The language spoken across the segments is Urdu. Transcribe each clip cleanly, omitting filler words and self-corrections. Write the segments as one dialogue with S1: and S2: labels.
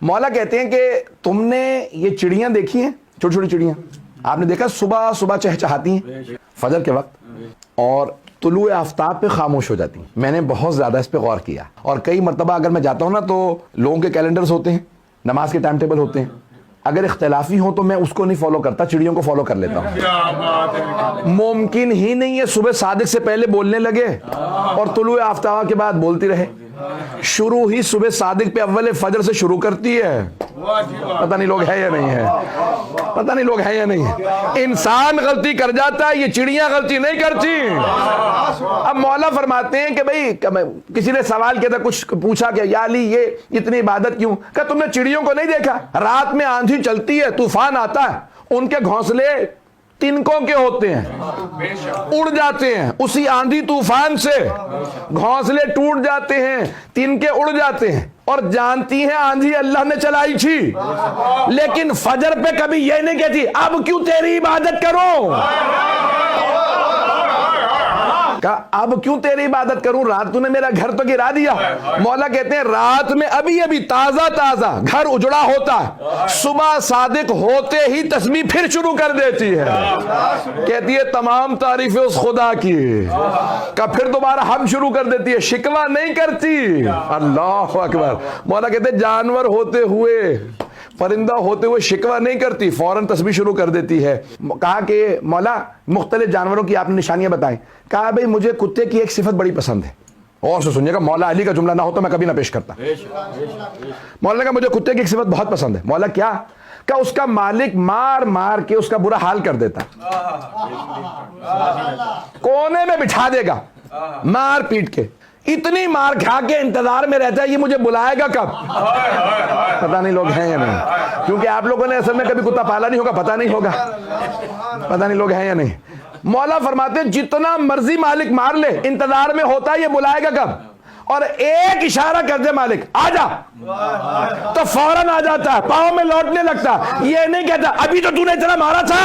S1: مولا کہتے ہیں کہ تم نے یہ چڑیاں دیکھی ہیں، چھوٹی چھوٹی چڑیاں، آپ نے دیکھا صبح صبح چہچہاتی ہیں فجر کے وقت اور طلوع آفتاب پہ خاموش ہو جاتی ہیں. میں نے بہت زیادہ اس پہ غور کیا اور کئی مرتبہ اگر میں جاتا ہوں نا تو لوگوں کے کیلنڈرز ہوتے ہیں، نماز کے ٹائم ٹیبل ہوتے ہیں، اگر اختلافی ہوں تو میں اس کو نہیں فالو کرتا، چڑیوں کو فالو کر لیتا ہوں. ممکن ہی نہیں ہے صبح صادق سے پہلے بولنے لگے اور طلوع آفتاب کے بعد بولتی رہے. شروع ہی صبح صادق پہ اول فجر سے شروع کرتی ہے. پتہ نہیں لوگ ہے یا نہیں ہے، پتہ نہیں لوگ ہیں یا نہیں ہے. انسان غلطی کر جاتا ہے، یہ چڑیاں غلطی نہیں کرتی. اب مولا فرماتے ہیں کہ بھئی کسی نے سوال کیا تھا، کچھ پوچھا کہ یا علی یہ اتنی عبادت کیوں؟ کہ تم نے چڑیوں کو نہیں دیکھا؟ رات میں آندھی چلتی ہے، طوفان آتا ہے، ان کے گھونسلے تنکوں کے ہوتے ہیں، اڑ جاتے ہیں اسی آندھی طوفان سے، گھونسلے ٹوٹ جاتے ہیں، تنکے اڑ جاتے ہیں، اور جانتی ہیں آندھی اللہ نے چلائی تھی، لیکن فجر پہ کبھی یہ نہیں کہتی اب کیوں تیری عبادت کروں، اب کیوں تیری عبادت کروں، رات تو نے میرا گھر تو گرا دیا. مولا کہتے ہیں رات میں ابھی تازہ تازہ گھر اجڑا ہوتا ہے، صبح صادق ہوتے ہی تسبیح پھر شروع کر دیتی ہے. کہتی ہے تمام تعریفیں اس خدا کی، کہ پھر دوبارہ ہم شروع کر دیتی ہے، شکوہ نہیں کرتی. اللہ اکبر. مولا کہتے ہیں جانور ہوتے ہوئے، پرندہ ہوتے ہوئے شکوہ نہیں کرتی، فوراً تسبیح شروع کر دیتی ہے. کہا کہ مولا مختلف جانوروں کی آپ نے نشانیاں بتائیں. کہا بھئی مجھے کتے کی ایک صفت بڑی پسند ہے. اور سے سنیے گا، مولا علی کا جملہ نہ ہو تو میں کبھی نہ پیش کرتا. مولا نے کہا مجھے کتے کی ایک صفت بہت پسند ہے. مولا کیا؟ کہ اس کا مالک مار مار کے اس کا برا حال کر دیتا، کونے میں بٹھا دے گا مار پیٹ کے، اتنی مار کھا کے انتظار میں رہتا ہے یہ مجھے بلائے گا کب. پتہ نہیں لوگ ہیں یا نہیں، کیونکہ آپ لوگوں نے اصل میں کبھی کتا پالا نہیں ہوگا، پتہ نہیں ہوگا، پتہ نہیں لوگ ہیں یا نہیں. مولا فرماتے ہیں جتنا مرضی مالک مار لے انتظار میں ہوتا ہے یہ بلائے گا کب، اور ایک اشارہ کر دے مالک آ جا تو فوراً آ جاتا ہے، پاؤں میں لوٹنے لگتا. یہ نہیں کہتا ابھی تو تو نے اتنا مارا تھا.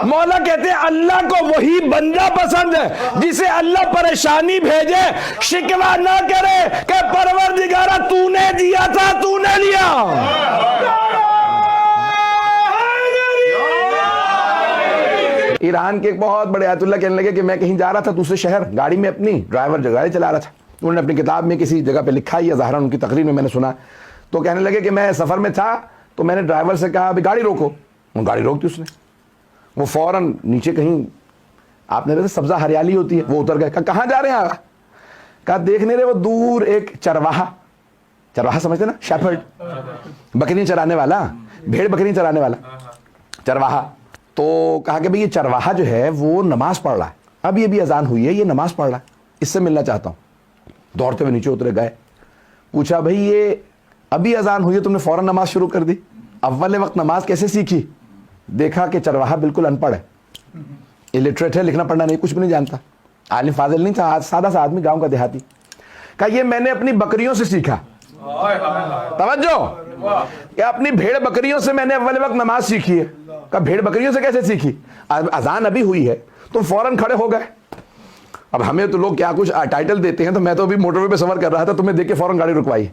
S1: مولا کہتے ہیں اللہ کو وہی بندہ پسند ہے جسے اللہ پریشانی بھیجے شکوہ نہ کرے کہ پروردگارہ تو نے دیا تھا، تو نے لیا. ایران کے ایک بہت بڑے آیت اللہ کہنے لگے کہ میں کہیں جا رہا تھا دوسرے شہر، گاڑی میں اپنی، ڈرائیور گاڑی چلا رہا تھا، انہوں نے اپنی کتاب میں کسی جگہ پہ لکھا یا ظاہراً ان کی تقریر میں نے سنا، تو کہنے لگے کہ میں سفر میں تھا تو میں نے ڈرائیور سے کہا ابھی گاڑی روکو. وہ گاڑی روک دی اس نے، وہ فوراً نیچے کہیں آپ نے سبزہ ہریالی ہوتی ہے وہ اتر گئے. کہا کہاں جا رہے ہیں آگا؟ کہا دیکھ نہیں رہے وہ دور ایک چرواہا سمجھتے نا، شیپرڈ، بکریاں چرانے والا، بھیڑ بکریاں چرانے والا چرواہا. تو کہا کہ بھئی یہ چرواہا جو ہے وہ نماز پڑھ رہا ہے، اب یہ بھی اذان ہوئی ہے، یہ نماز پڑھ رہا ہے، اس سے ملنا چاہتا ہوں. دوڑتے ہوئے نیچے اترے گئے، پوچھا بھئی یہ ابھی اذان ہوئی ہے تم نے فوراً نماز شروع کر دی، اول وقت نماز کیسے سیکھی؟ دیکھا کہ چرواہا بالکل ان پڑھ ہے، الٹریٹ ہے، لکھنا پڑھنا نہیں، کچھ بھی نہیں جانتا، عالم فاضل نہیں تھا، سادہ سا آدمی، گاؤں کا دیہاتی. کہا یہ میں نے اپنی بکریوں سے سیکھا. توجہ، کہ اپنی بھیڑ بکریوں سے میں نے اول وقت نماز سیکھی ہے. کہا بھیڑ بکریوں سے کیسے سیکھی؟ اذان ابھی ہوئی ہے تم فوراً کھڑے ہو گئے. اب ہمیں تو لوگ کیا کچھ ٹائٹل دیتے ہیں، تو میں تو ابھی موٹر وے پہ سفر کر رہا تھا، تمہیں دیکھ کے فوراً گاڑی رکوائی.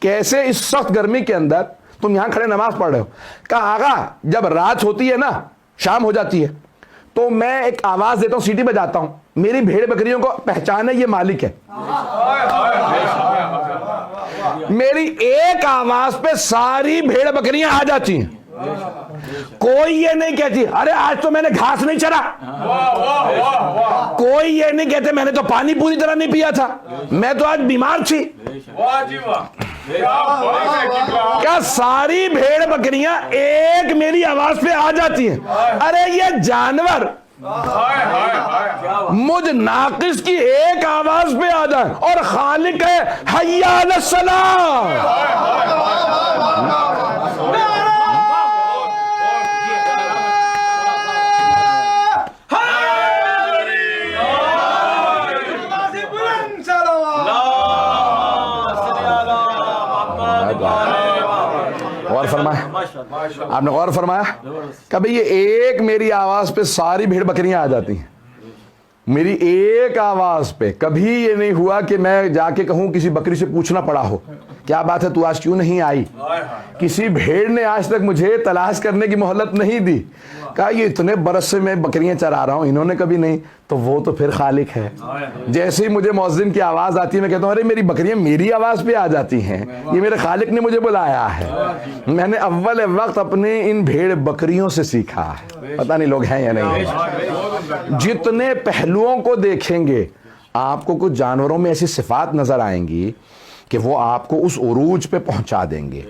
S1: کیسے اس سخت گرمی کے اندر تم یہاں کھڑے نماز پڑھ رہے ہو؟ کہا آقا جب رات ہوتی ہے نا، شام ہو جاتی ہے تو میں ایک آواز دیتا ہوں، سیٹی بجاتا ہوں، میری بھیڑ بکریوں کو پہچان ہے یہ مالک ہے. میری ایک آواز پہ ساری بھیڑ بکریاں آ جاتی ہیں. کوئی یہ نہیں کہتی ارے آج تو میں نے گھاس نہیں چرا، کوئی یہ نہیں کہتے میں نے تو پانی پوری طرح نہیں پیا تھا، میں تو آج بیمار تھی. کیا ساری بھیڑ بکریاں ایک میری آواز پہ آ جاتی ہیں؟ ارے یہ جانور مجھ ناقص کی ایک آواز پہ آ جائے اور خالق ہے حی علی الصلاۃ. آپ نے غور فرمایا کبھی یہ ایک میری آواز پہ ساری بھیڑ بکریاں آ جاتی ہیں، میری ایک آواز پہ. کبھی یہ نہیں ہوا کہ میں جا کے کہوں کسی بکری سے پوچھنا پڑا ہو کیا بات ہے تو آج کیوں نہیں آئی؟ کسی بھیڑ نے آج تک مجھے تلاش کرنے کی مہلت نہیں دی. کہا یہ اتنے برس سے میں بکریاں چرا رہا ہوں، انہوں نے کبھی نہیں. تو وہ تو پھر خالق ہے. جیسے ہی مجھے مؤذن کی آواز آتی ہے میں کہتا ہوں ارے میری بکریاں میری آواز پہ آ جاتی ہیں، یہ میرے خالق نے مجھے بلایا ہے. میں نے اول وقت اپنے ان بھیڑ بکریوں سے سیکھا ہے. پتہ نہیں لوگ ہیں یا نہیں. جتنے پہلوؤں کو دیکھیں گے آپ کو کچھ جانوروں میں ایسی صفات نظر آئیں گی کہ وہ آپ کو اس عروج پہ پہنچا دیں گے.